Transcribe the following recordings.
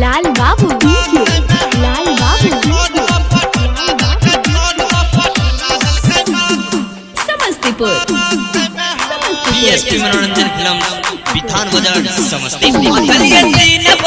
लाल बाबू डीजे लाल बाबू समस्तीपुर पीएसपी मनोरंजन फिल्म बिथान बाजार समस्तीपुर।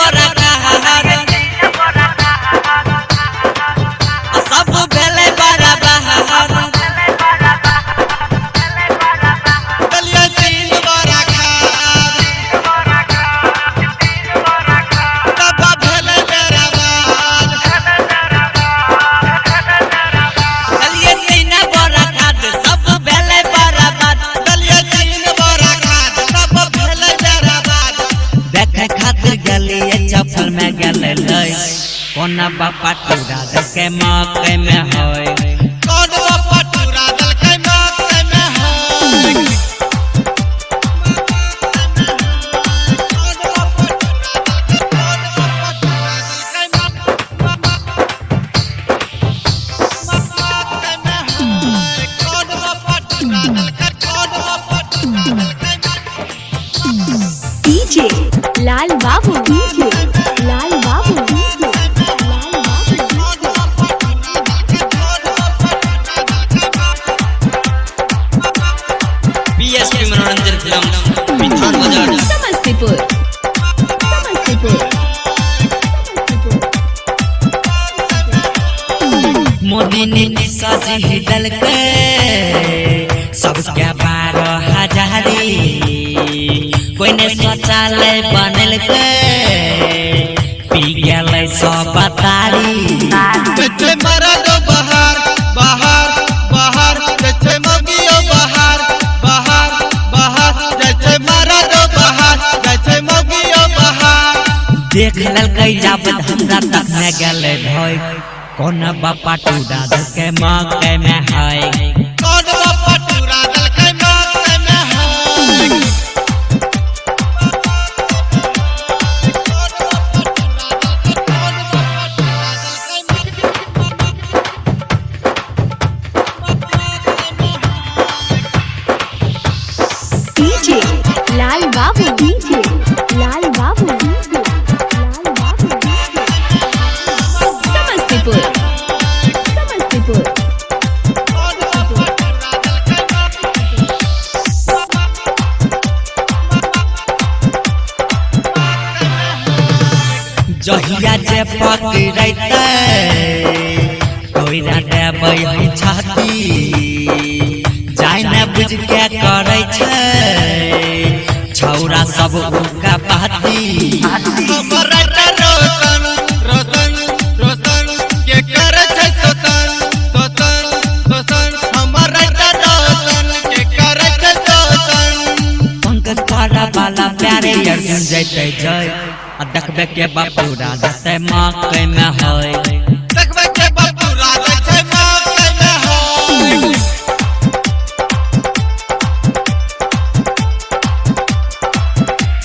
चप्पल में गले कोना बापा टूरा दल के मौके में होय कौन बापा टूरा दल के मौके में होय डीजे लाल बाबू डीजे लाल बाबू डीजे लाल बाबू पीएसपी मनोरंजन फिल्म बिथान बाजार समस्तीपुर मोदी ने साजी दल के सबके 12,000 कोई ने शौचालय बनल के पी गए सब बतारी जैसे मरद बाहर बाहर बाहर जैसे मगियो बाहर बाहर बाहर जैसे मरद बाहर जैसे मगियो बाहर देख ललकै जाबत हमरा तक में गले भय कौन बापा टूरा दल के मौके में है कौन बापा टूरा दल के मौके में है डीजे लाल बाबू डीजे लाल बाबू डीजे लाल बाबू समस्तीपुर जहिया जे पकड़ते कोई ना देबै हम छाती जाय न बुझ के करे छै छौरा सब उनका पाती हमर रोशन रोशन रोशन के करे छै सोतन सोतन सोतन हमर रोशन के करे छै सोतन पंकज पाड़ा वाला प्यारे अर्जुन जैते जय आ देखबे के बापू राजा ते मौके में है देखबे के बापू राजा छै मौके में होय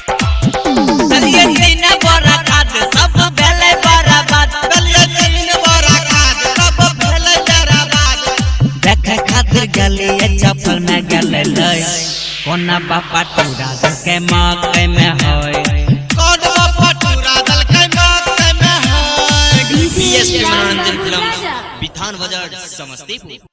चलिए तीन बड़ा खाद सब भेले बराबर चलिए तीन बड़ा खाद सब भेले बराबर देखे खातिर गलिए चप्पल में गले कोना बापा टूरा दल के मौके में होय कौन बापा टूरा दल के मौके में है पीएसपी मनोरंजन फिल्म बिथान बाजार समस्तीपुर।